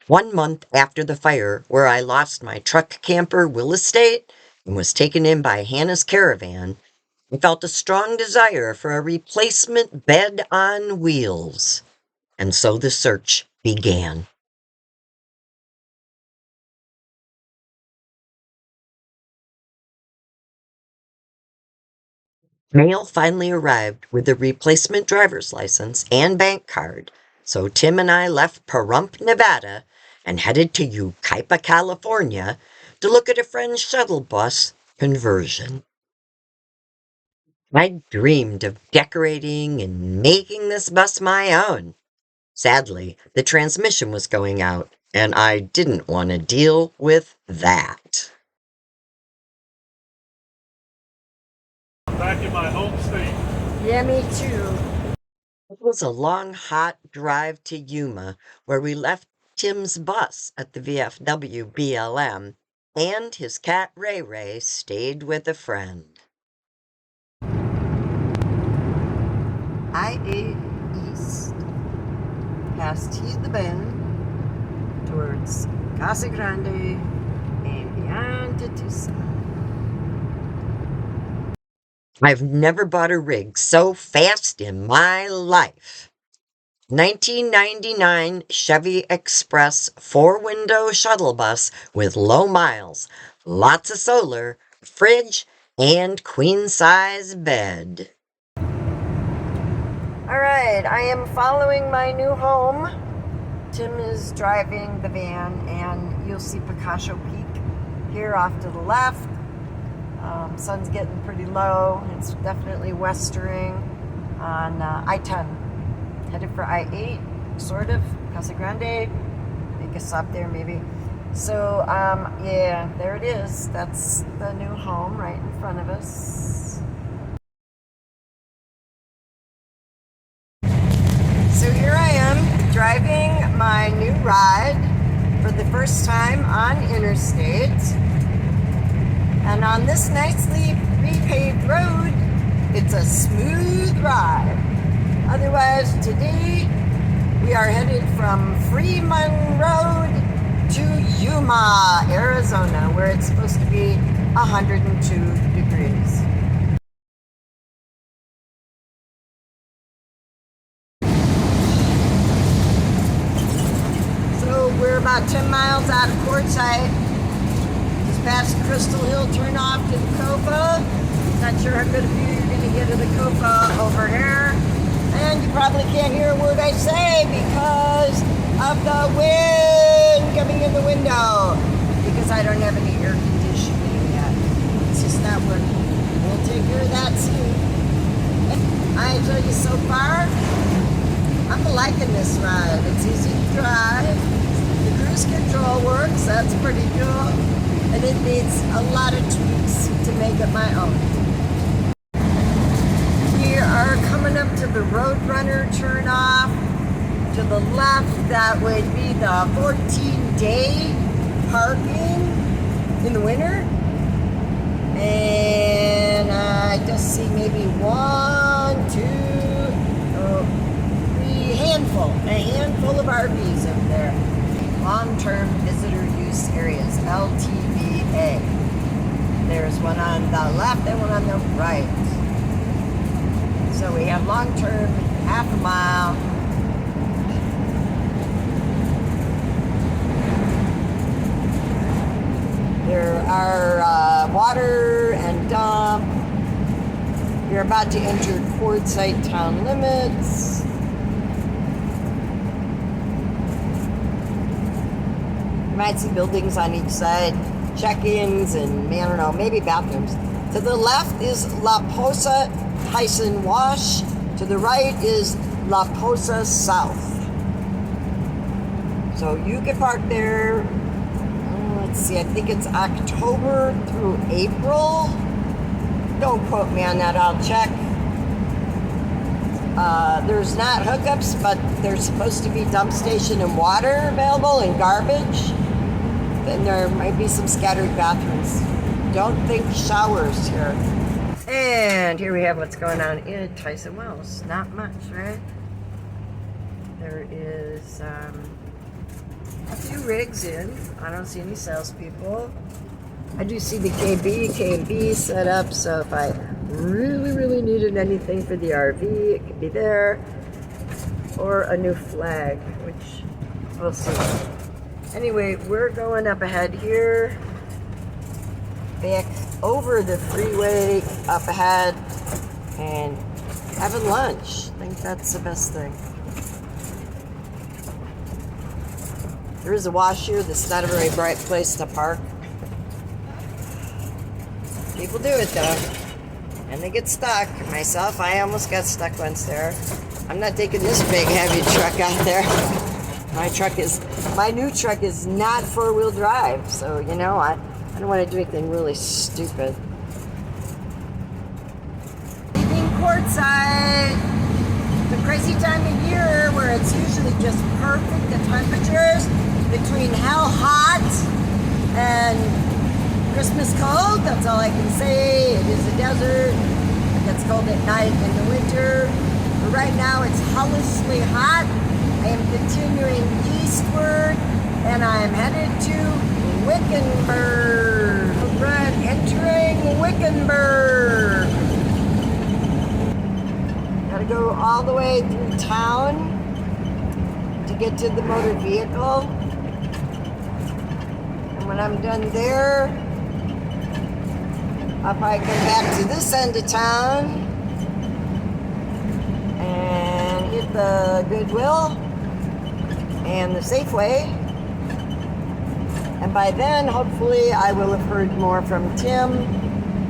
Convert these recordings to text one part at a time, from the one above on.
1 month after the fire where I lost my truck camper will estate and was taken in by Hannah's caravan, I felt a strong desire for a replacement bed on wheels. And so the search began. Mail finally arrived with a replacement driver's license and bank card, so Tim and I left Pahrump, Nevada, and headed to Yucaipa, California, to look at a friend's shuttle bus conversion. I dreamed of decorating and making this bus my own. Sadly, the transmission was going out, and I didn't want to deal with that. Back in my home state. Yeah, me too. It was a long, hot drive to Yuma, where we left Tim's bus at the VFW BLM, and his cat Ray Ray stayed with a friend. I-8 East, past Heed the Bend, towards Casa Grande, and beyond to Tucson. I've never bought a rig so fast in my life. 1999 Chevy Express 4-window shuttle bus with low miles, lots of solar, fridge, and queen-size bed. All right, I am following my new home. Tim is driving the van, and you'll see Picasso Peak here off to the left. Sun's getting pretty low. It's definitely westering on I-10. Headed for I-8, sort of. Casa Grande. Make a stop there, maybe. So, yeah, there it is. That's the new home right in front of us. So here I am, driving my new ride for the first time on interstate. And on this nicely repaved road, it's a smooth ride. Otherwise, today we are headed from Fremont Road to Yuma, Arizona, where it's supposed to be 102 degrees. So we're about 10 miles out of Quartzsite. Past Crystal Hill, turn off to the Copa. Not sure how good a view you're going to get of the Copa over here. And you probably can't hear a word I say because of the wind coming in the window. Because I don't have any air conditioning yet. It's just not working. We'll take care of that soon. I enjoy you so far. I'm liking this ride. It's easy to drive. The cruise control works. That's pretty cool. And it needs a lot of tweaks to make it my own. We are coming up to the Roadrunner turnoff. To the left, that would be the 14-day parking in the winter. And I just see maybe 1, 2, 3, a handful of RVs over there. Long-term visitor use areas, LTVA. There's one on the left and one on the right. So we have long-term, half a mile. There are water and dump. You're about to enter Quartzsite town limits. You might see buildings on each side, check-ins, and I don't know, maybe bathrooms. To the left is La Posa Tyson Wash. To the right is La Posa South. So you can park there. Let's see, I think it's October through April. Don't quote me on that, I'll check. There's not hookups, but there's supposed to be dump station and water available and garbage. Then there might be some scattered bathrooms. Don't think showers here. And here we have what's going on in Tyson Wells. Not much, right? There is a few rigs in. I don't see any salespeople. I do see the K&B set up, so if I really needed anything for the RV, it could be there. Or a new flag, which we'll see. Anyway, we're going up ahead here, back over the freeway, up ahead, and having lunch. I think that's the best thing. There is a wash here. This is not a very bright place to park. People do it though, and they get stuck. Myself, I almost got stuck once there. I'm not taking this big heavy truck out there. My new truck is not 4-wheel drive, so you know I don't want to do anything really stupid. Leaving Quartzsite, the crazy time of year where it's usually just perfect. The temperatures between hell hot and Christmas cold, that's all I can say. It is a desert. It gets cold at night in the winter. But right now it's hellishly hot. I am continuing eastward and I am headed to Wickenburg. Right, entering Wickenburg. Gotta go all the way through town to get to the motor vehicle. And when I'm done there, I'll probably come back to this end of town and hit the Goodwill and the Safeway. And by then, hopefully, I will have heard more from Tim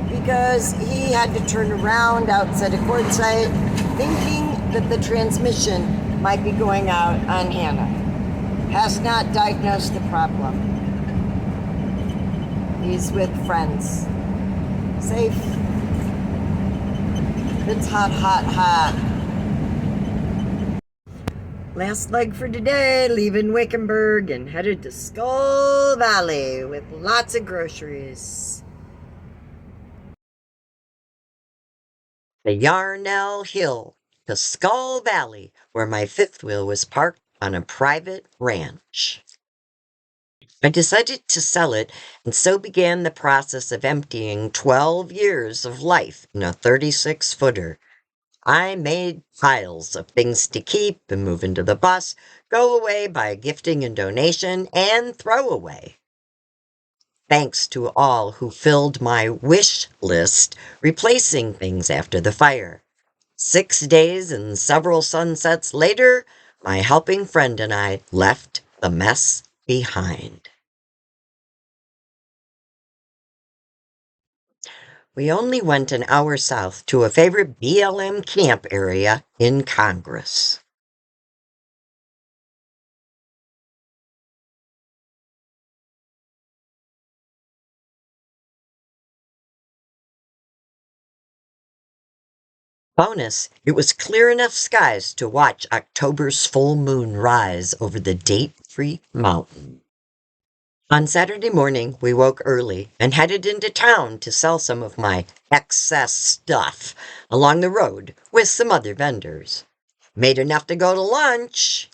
because he had to turn around outside of Quartzsite thinking that the transmission might be going out on Hannah. Has not diagnosed the problem. He's with friends. Safe. It's hot, hot, hot. Last leg for today, leaving Wickenburg and headed to Skull Valley with lots of groceries. The Yarnell Hill to Skull Valley, where my fifth wheel was parked on a private ranch. I decided to sell it, and so began the process of emptying 12 years of life in a 36-footer. I made piles of things to keep and move into the bus, go away by gifting and donation, and throw away. Thanks to all who filled my wish list, replacing things after the fire. 6 days and several sunsets later, my helping friend and I left the mess behind. We only went an hour south to a favorite BLM camp area in Congress. Bonus, it was clear enough skies to watch October's full moon rise over the date-free mountain. On Saturday morning, we woke early and headed into town to sell some of my excess stuff along the road with some other vendors. Made enough to go to lunch.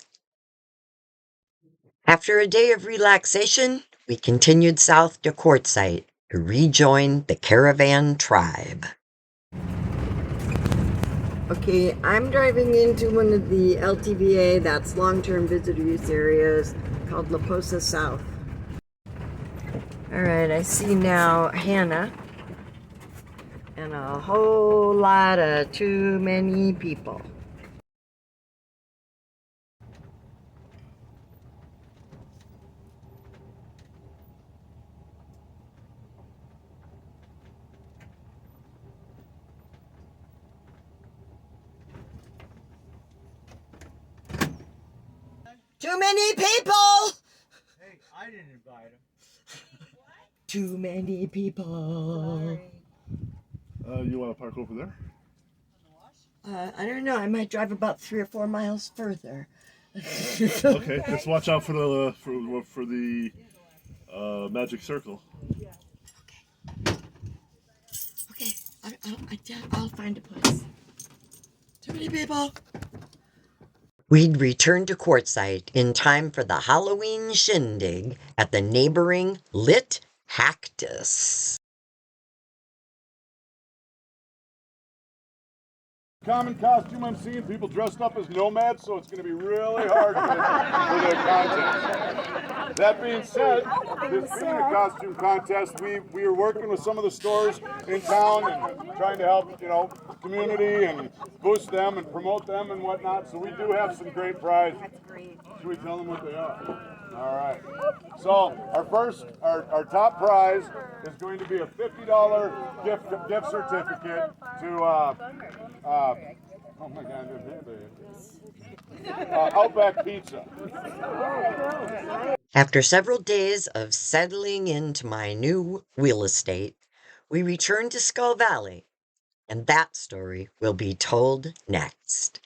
After a day of relaxation, we continued south to Quartzsite to rejoin the caravan tribe. Okay, I'm driving into one of the LTVA, that's long-term visitor use areas, called La Posa South. Alright, I see now Hannah and a whole lot of too many people. Too many people! Hey, I didn't invite him. Too many people. You want to park over there? I don't know, I might drive about 3 or 4 miles further. Okay, just watch out for the magic circle. Okay, I'll find a place. Too many people. We'd returned to Quartzsite in time for the Halloween shindig at the neighboring Lit Cactus. Common costume I'm seeing, people dressed up as nomads, so it's going to be really hard for the contest. That being said, this being a costume contest, we are working with some of the stores in town and trying to help, community and boost them and promote them and whatnot. So we do have some great prizes. Should we tell them what they are? All right. So our top prize is going to be a $50 gift certificate to oh my God, Outback Pizza. After several days of settling into my new real estate, we returned to Skull Valley, and that story will be told next.